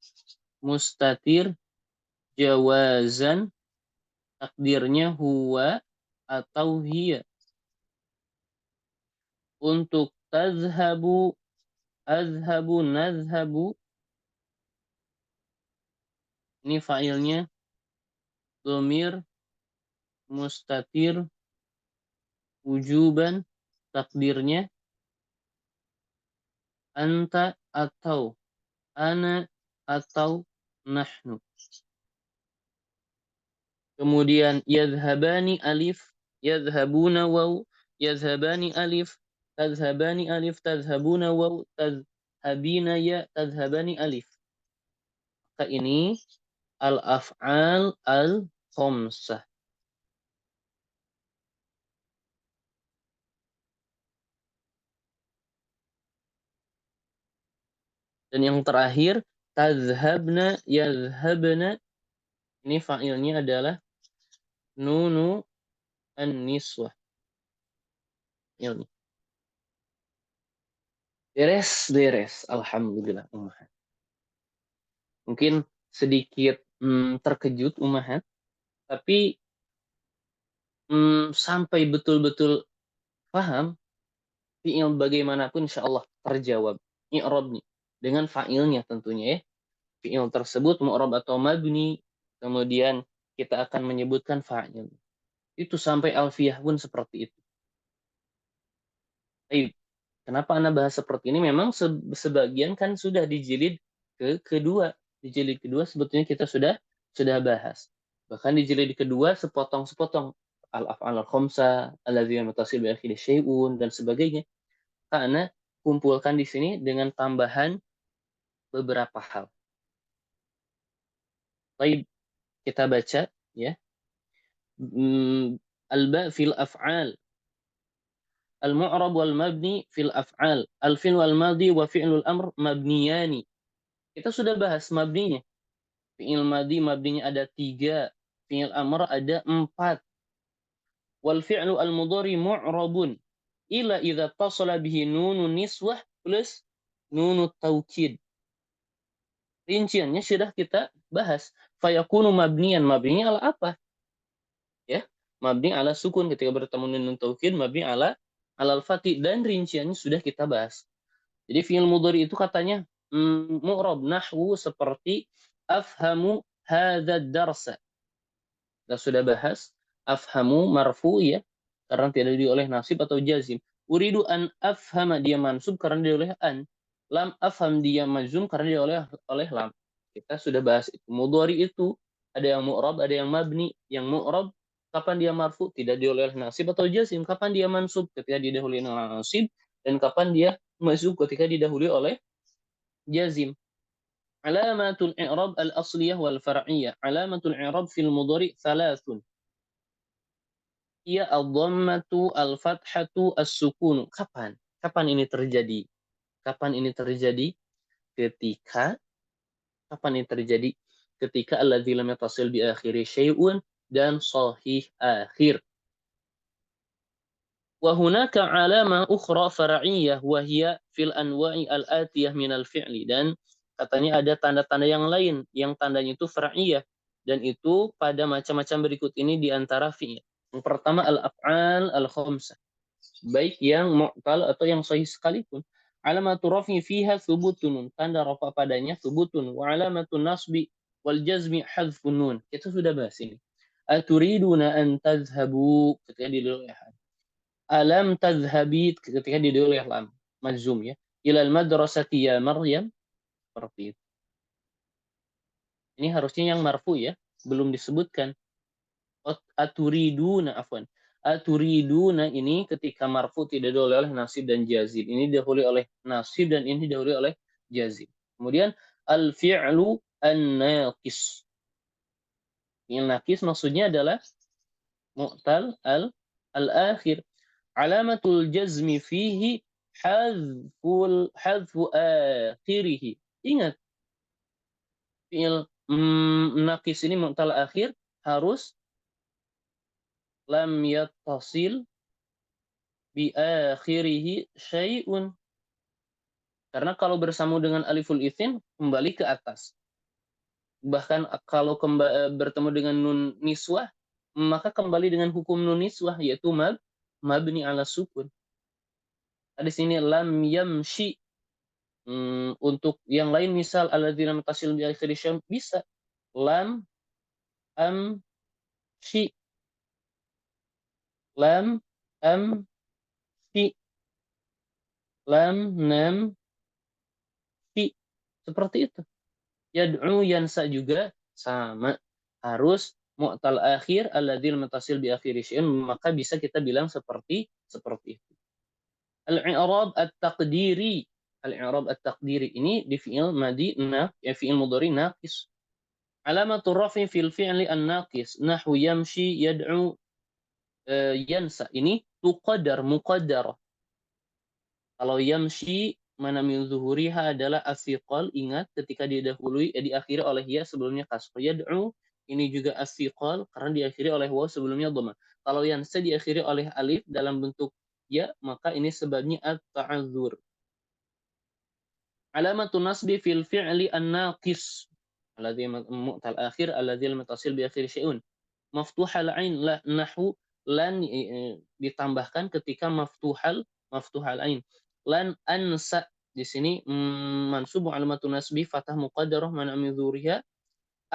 mustatir jawazan, takdirnya huwa atau hiya. Untuk tazhabu, azhabu, nazhabu, ini fa'ilnya dhamir mustatir wujuban, takdirnya anta atau ana atau nahnu. Kemudian yadhhabani alif, yadhhabuna waw, yadhhabani alif, tadhhabani alif, tadhhabuna waw, tadhhabina ya, tadhhabani alif. Maka ini al-af'al al-khamsah. Dan yang terakhir tadhhabna, yadhhabna, ini fa'ilnya adalah nunu an-niswah. Ini. Beres. Alhamdulillah ummahat. Mungkin sedikit terkejut ummahat, tapi sampai betul-betul paham fi'il bagaimanapun insyaallah terjawab i'rabnya dengan fa'ilnya tentunya ya. Fi'il tersebut mu'rab atau mabni, kemudian kita akan menyebutkan fa'il. Itu sampai alfiyah pun seperti itu. Baik. Kenapa Anda bahas seperti ini? Memang sebagian kan sudah di jilid kedua. Di jilid kedua sebetulnya kita sudah bahas. Bahkan di jilid kedua sepotong-sepotong al-af'al al-khamsah, alladzina mutasil bi akhirih syai'un dan sebagainya. Karena kumpulkan di sini dengan tambahan beberapa hal. Baik, kita baca ya. Al-ba fil af'al. Al-mu'rab wal mabni fil af'al. Al-fi'l wal madi wa fi'lul amr mabniyani. Kita sudah bahas mabninya. Fi'il madi mabninya ada 3. Fi'il amr ada 4. Wal fi'lu al-mudhari mu'rabun ila idza tasala bihi nunun niswah plus nunut taukid. Rinciannya sudah kita bahas. Fayakunu mabniyan. Mabninya ala apa? Ya, mabni ala sukun ketika bertemu nunun taukid, mabni ala al-fatih, dan rinciannya sudah kita bahas. Jadi fi'il mudhari itu katanya mu'rab nahwu seperti afhamu hadzal darsa. Kita sudah bahas afhamu marfu ya, karena tidak oleh nasib atau jazim. Uridu an afhama, dia mansub karena dia oleh an. Lam afham, dia majzum karena dia oleh lam. Kita sudah bahas itu. Mudhari itu ada yang mu'rab, ada yang mabni. Yang mu'rab kapan dia marfu, tidak dioleh nasib atau jazim. Kapan dia mansub, ketika didahului oleh nasib, dan kapan dia majzum, ketika didahului oleh jazim. Alamatul i'rab al-asliyah wal far'iyah. Alamatul i'rab fil mudhari thalathun. Ia ad-dhammatu, al-fathatu, as-sukunu. Kapan? Kapan ini terjadi? Kapan ini terjadi? Ketika alladzi lam yattasil bi akhiri syai'un, dan sahih akhir. Wa hunaka alama ukhra far'iyah wa hiya fil anwa'i al-atiyah minal fi'li. Dan katanya ada tanda-tanda yang lain yang tandanya itu far'iyah, dan itu pada macam-macam berikut ini di antara fi'il. Yang pertama al-af'al al-khamsah, baik yang mu'tal atau yang sahih sekalipun. Alamatu rafi fiha thubutun, tanda rafa padanya thubutun, wa alamatun nasbi wal jazmi hadfun nun. Kita sudah bahas ini. Aturiduna an tadhhabu, ketika didahului alam tadhhabi ketika didahului oleh lam majzum ya, ilal madrasati ya Maryam, seperti itu. Ini harusnya yang marfu ya, belum disebutkan. Aturiduna, afwan. Aturiduna ini ketika marfu tidak didahului oleh nasib dan jazim. Ini didahului oleh nasib dan ini didahului oleh jazim. Kemudian al-fi'lu an-naqis. Fi'il naqis maksudnya adalah mu'tal al-akhir. Alamatul jazmi fihi hadfu akhirih. Ingat, fi'il naqis ini mu'tal akhir harus lam yattasil bi akhirih syai'un. Karena kalau bersama dengan aliful itsin kembali ke atas. Bahkan kalau bertemu dengan nun niswah, maka kembali dengan hukum nun niswah, yaitu mabni ala sukun. Di sini lam yamshi. Untuk yang lain misal alladzina mutasil bi akhiri syam bisa lam amshi, lam amshi, lam namshi, seperti itu. Yad'u yansa juga sama, harus mu'tal akhir alladzina mutasil bi akhiri syam, maka bisa kita bilang seperti itu. Al-i'rab at-taqdiri. Al-i'rab at-taqdiri ini di fi'il madi fi'il mudhari naqis. Alamatul rafi fil fi'li an-naqis nahwu yamshi, yad'u, yansa. Ini tuqaddar, muqaddarah. Kalau yamshi mana min zuhuriha adalah as-siqal, ingat ketika didahului diakhiri oleh ya sebelumnya kasr. Yad'u ini juga as-siqal karena diakhiri oleh waw sebelumnya dhamma. Kalau yansa diakhiri oleh alif dalam bentuk ya, maka ini sebabnya at-ta'adzur. Alamatun nasbi fil fi'li an-naqis alladhi mu'tal akhir alladhi mutasil bi akhir syai'un. Maftuhal ain la nahwu lan ditambahkan ketika maftuhal ain. Lan ansa di sini mansub alamatun nasbi fathah muqaddarah mana min dzuriha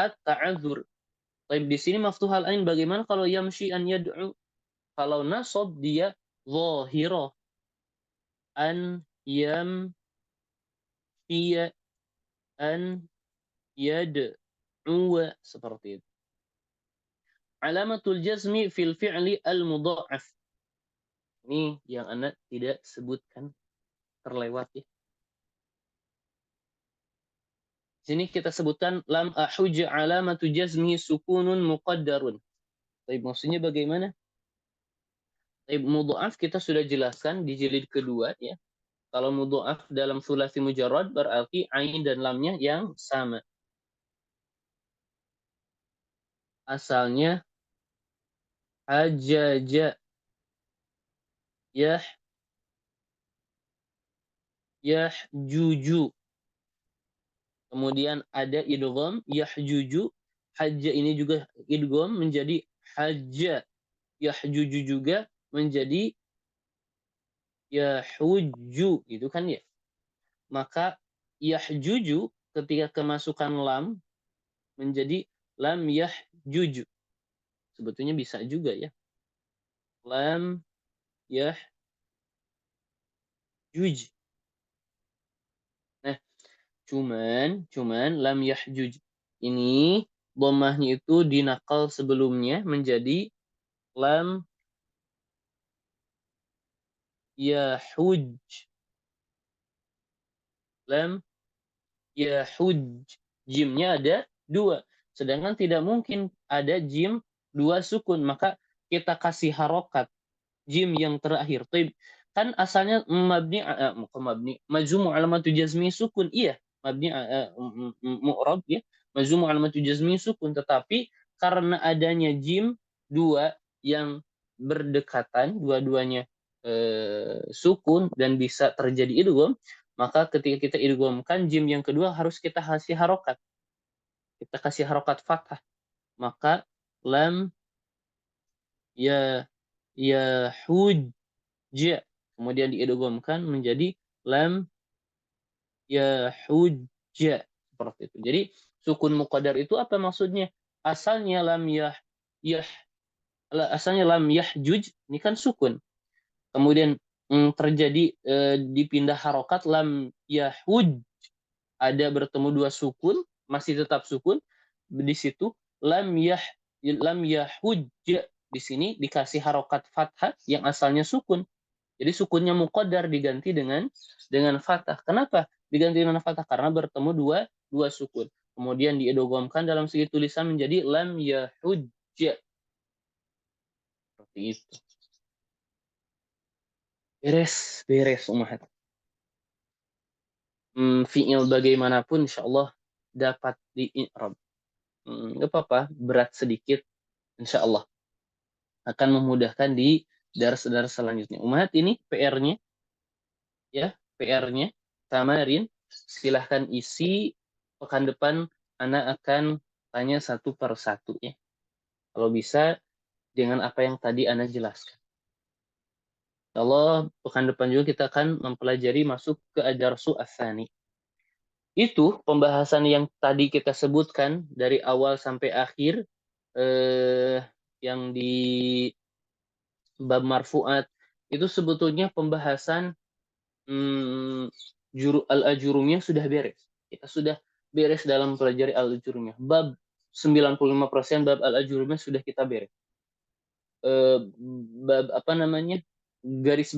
at-ta'adzur. Baik, di sini maftuhal ain bagaimana kalau yamshi an yad'u? Kalau nasab dia zahirah, an yamshiya, an yad'u, seperti itu. Alamatul jazmi fil fi'li al-mudha'af. Ini yang Anda tidak sebutkan, terlewat ya. Sini kita sebutkan lam ahuj alamatu jazmi sukunun muqaddarun. Tapi maksudnya bagaimana? Mudha'af kita sudah jelaskan di jilid kedua ya. Kalau mudha'af dalam sulasi mujarrad berarti ain dan lamnya yang sama. Asalnya hajaja, yahjuju. Kemudian ada idgham yahjuju, hajja ini juga idgham menjadi hajja. Yahjuju juga menjadi yahujju, gitu kan ya. Maka yahjuju ketika kemasukan lam menjadi lam yahjuju. Sebetulnya bisa juga ya. Lam yahjuj. Nah, cuman lam yahjuj ini dhammahnya itu dinakal sebelumnya menjadi lam yahuj. Lam yahuj. Jimnya ada 2. Sedangkan tidak mungkin ada jim 2 sukun. Maka kita kasih harokat jim yang terakhir. Kan asalnya mabni majzumu alamatu jazmi sukun. Iya, mabni mu'rab ya. Majzumu alamatu jazmi sukun. Tetapi karena adanya jim dua yang berdekatan, dua-duanya sukun dan bisa terjadi idgham, maka ketika kita idghamkan jim yang kedua harus kita kasih harokat. Kita kasih harokat fathah. Maka lam ya hujja, kemudian diidghamkan menjadi lam ya hujja, seperti itu. Jadi sukun muqaddar itu apa maksudnya? Asalnya lam asalnya lam yahjuj, ini kan sukun. Kemudian terjadi dipindah harokat lam yahuj, ada bertemu dua sukun, masih tetap sukun. Di situ lam yahuj, di sini dikasih harokat fathah yang asalnya sukun. Jadi sukunnya muqaddar diganti dengan fathah. Kenapa diganti dengan fathah? Karena bertemu dua sukun. Kemudian diidghamkan dalam segi tulisan menjadi lam yahujja. Seperti itu. Beres umat. Fi'il bagaimanapun insyaallah dapat di-i'rab. Enggak apa-apa, berat sedikit insyaallah. Akan memudahkan di dars-dars selanjutnya. Umat, ini PR-nya. Ya, PR-nya. Tamarin, silahkan isi. Pekan depan Ana akan tanya satu per satu ya. Kalau bisa dengan apa yang tadi Ana jelaskan. Allah, pekan depan juga kita akan mempelajari masuk ke ad-darsu ats-tsani. Itu pembahasan yang tadi kita sebutkan dari awal sampai akhir, yang di bab marfu'at, itu sebetulnya pembahasan al-ajurumiyah sudah beres. Kita sudah beres dalam pelajari al-ajurumiyah. Bab 95% bab al-ajurumiyah sudah kita beres. Bab apa namanya? Garis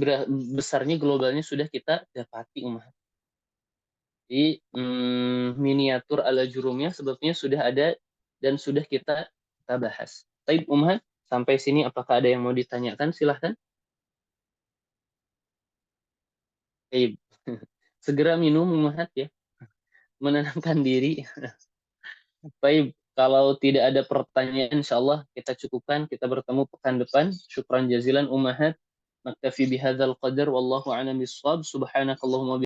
besarnya, globalnya sudah kita dapati umat. Jadi miniatur al-ajurumiyah sebetulnya sudah ada dan sudah kita bahas. Baik umat, sampai sini apakah ada yang mau ditanyakan? Silahkan. Baik. Segera minum umat ya. Menenangkan diri. Baik, kalau tidak ada pertanyaan insyaallah kita cukupkan. Kita bertemu pekan depan. Syukran jazilan ummahat. Naktafi bihadzal qadar wallahu a'lam bissawab. Subhanakallahumma